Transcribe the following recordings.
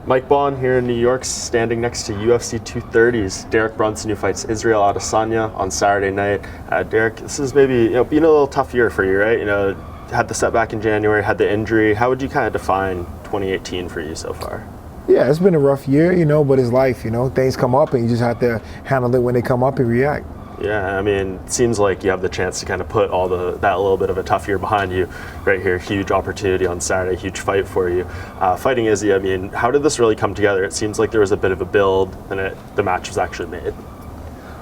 Mike Bohn here in New York, standing next to UFC 230's Derek Brunson, who fights Israel Adesanya on Saturday night. Derek, this is maybe been a little tough year for you, right? Had the setback in January, had the injury. How would you kind of define 2018 for you so far? Yeah, it's been a rough year, but it's life. Things come up and you just have to handle it when they come up and react. Yeah, I mean, it seems like you have the chance to kind of put all that little bit of a tough year behind you right here. Huge opportunity on Saturday, huge fight for you. Fighting Izzy, I mean, how did this really come together? It seems like there was a bit of a build and the match was actually made.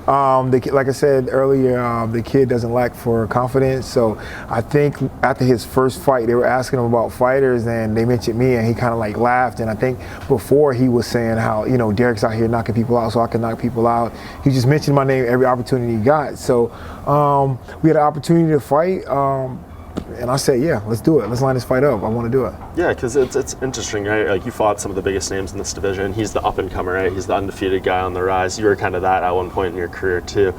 Like I said earlier, the kid doesn't lack for confidence. So I think after his first fight, they were asking him about fighters, and they mentioned me, and he kind of like laughed. And I think before he was saying how Derek's out here knocking people out, so I can knock people out. He just mentioned my name every opportunity he got. So we had an opportunity to fight. And I said, yeah, let's do it. Let's line this fight up. I want to do it. Yeah, because it's interesting, right? Like, you fought some of the biggest names in this division. He's the up-and-comer, right? He's the undefeated guy on the rise. You were kind of that at one point in your career, too.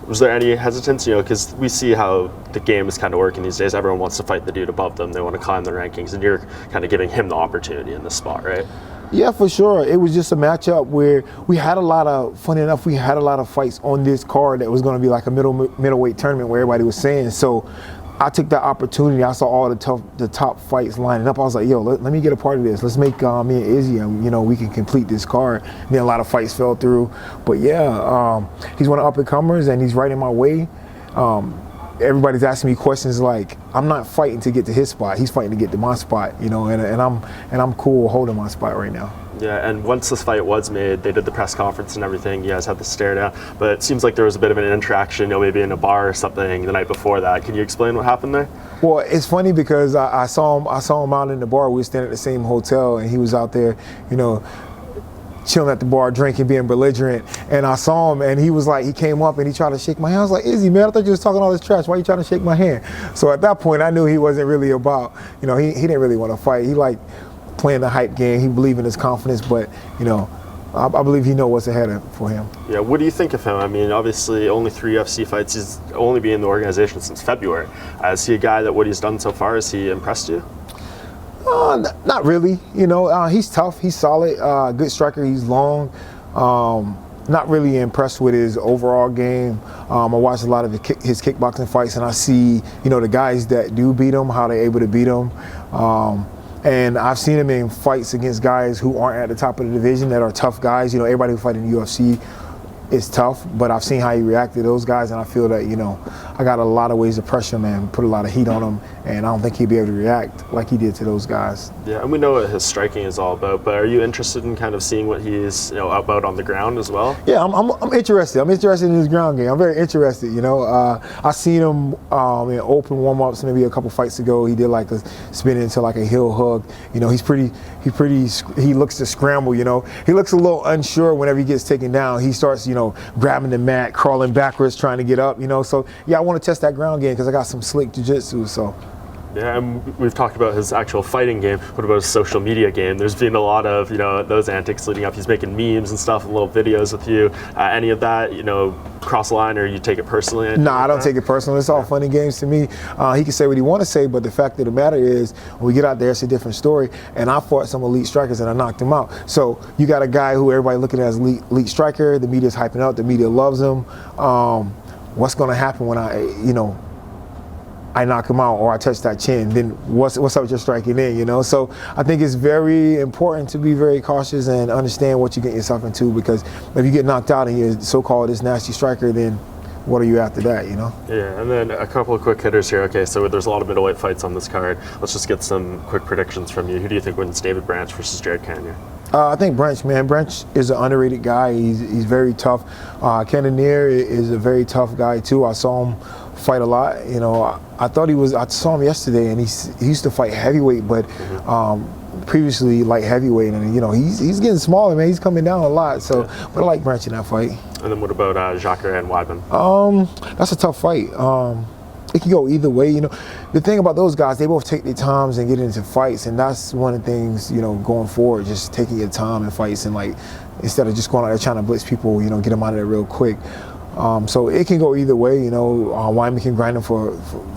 Was there any hesitance? Because we see how the game is kind of working these days. Everyone wants to fight the dude above them. They want to climb the rankings, and you're kind of giving him the opportunity in this spot, right? Yeah, for sure. It was just a matchup where we had a lot of fights on this card that was going to be like a middleweight tournament where everybody was saying. So I took that opportunity. I saw all the top fights lining up. I was like, yo, let me get a part of this. Let's make me and Izzy, and we can complete this card. And then a lot of fights fell through. But yeah, he's one of the up-and-comers, and he's right in my way. Everybody's asking me questions like, I'm not fighting to get to his spot. He's fighting to get to my spot, and I'm cool holding my spot right now. Yeah, and once this fight was made, they did the press conference and everything. You guys had the stare down, but it seems like there was a bit of an interaction, maybe in a bar or something the night before that. Can you explain what happened there? Well, it's funny because I saw him out in the bar. We were staying at the same hotel, and he was out there, chilling at the bar, drinking, being belligerent. And I saw him, and he was like, he came up and he tried to shake my hand. I was like, Izzy, man, I thought you was talking all this trash. Why are you trying to shake my hand? So at that point, I knew he wasn't really about, he didn't really want to fight. He liked playing the hype game. He believed in his confidence, but, I believe he knows what's ahead for him. Yeah, what do you think of him? I mean, obviously, only 3 UFC fights. He's only been in the organization since February. Is he a guy that what he's done so far, has he impressed you? Not really. He's tough. He's solid. Good striker. He's long. Not really impressed with his overall game. I watch a lot of his kickboxing fights, and I see, the guys that do beat him, how they're able to beat him. And I've seen him in fights against guys who aren't at the top of the division that are tough guys. Everybody who fights in the UFC is tough, but I've seen how he reacted to those guys, and I feel that, I got a lot of ways to pressure him and put a lot of heat on him, and I don't think he'd be able to react like he did to those guys. Yeah, and we know what his striking is all about, but are you interested in kind of seeing what he's about on the ground as well? Yeah, I'm interested. I'm interested in his ground game. I'm very interested. I seen him in open warm-ups maybe a couple fights ago. He did like a spin into like a heel hook. he looks to scramble. He looks a little unsure whenever he gets taken down. He starts grabbing the mat, crawling backwards, trying to get up. So yeah, I want to test that ground game because I got some slick jiu-jitsu. So. Yeah, and we've talked about his actual fighting game. What about his social media game? There's been a lot of, those antics leading up. He's making memes and stuff, and little videos with you. Any of that, cross the line, or you take it personally? No, I don't take it personally. It's all funny games to me. He can say what he want to say, but the fact of the matter is, when we get out there, it's a different story. And I fought some elite strikers, and I knocked him out. So you got a guy who everybody looking at as elite striker. The media's hyping up. The media loves him. What's going to happen when I knock him out or I touch that chin, then what's up with your striking in, So I think it's very important to be very cautious and understand what you get yourself into, because if you get knocked out and you're so-called this nasty striker, then what are you after that, Yeah, and then a couple of quick hitters here. Okay, so there's a lot of middleweight fights on this card. Let's just get some quick predictions from you. Who do you think wins, David Branch versus Jared Cannonier? I think Branch, man. Branch is an underrated guy. He's very tough. Cannonier is a very tough guy, too. I saw him fight a lot. I saw him yesterday, and he used to fight heavyweight, but previously light heavyweight, and he's getting smaller, man. He's coming down a lot. So, yeah. But I like Branch in that fight. And then what about Jacare and Weidman? That's a tough fight. It can go either way. The thing about those guys, they both take their times and get into fights, and that's one of the things, going forward, just taking your time in fights, and instead of just going out there trying to blitz people, get them out of there real quick. So it can go either way. You know, Wyman can grind him for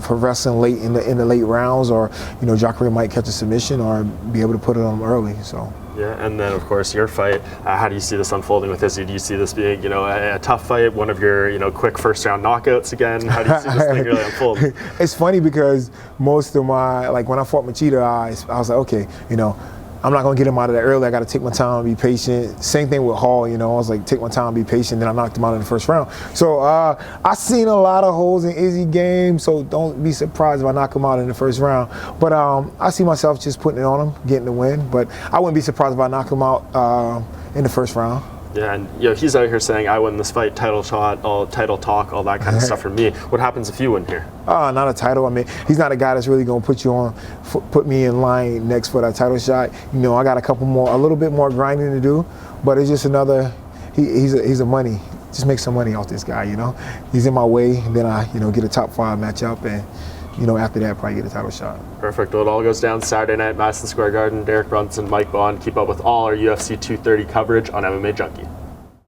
wrestling late in the late rounds, or you know, Jacare might catch a submission or be able to put it on him early. So. Yeah, and then of course your fight. How do you see this unfolding with Izzy? Do you see this being, you know, a tough fight, one of your, you know, quick first round knockouts again? How do you see this thing really unfolding? It's funny because most of my, like when I fought Machida, I was like, okay, you know, I'm not gonna get him out of that early. I gotta take my time and be patient. Same thing with Hall, you know, I was like, take my time and be patient, then I knocked him out in the first round. So I seen a lot of holes in Izzy game, so don't be surprised if I knock him out in the first round. But I see myself just putting it on him, getting the win, but I wouldn't be surprised if I knock him out in the first round. Yeah, and you know, he's out here saying, I win this fight, title shot, all title talk, all that kind of stuff for me. What happens if you win here? Not a title. I mean, he's not a guy that's really gonna put me in line next for that title shot. You know, I got a little bit more grinding to do, but it's just another. He's a money. Just make some money off this guy. You know, he's in my way. And then I, you know, get a top 5 matchup, and you know, after that, probably get a title shot. Perfect. Well, it all goes down Saturday night, Madison Square Garden. Derek Brunson, Bohn. Keep up with all our UFC 230 coverage on MMA Junkie.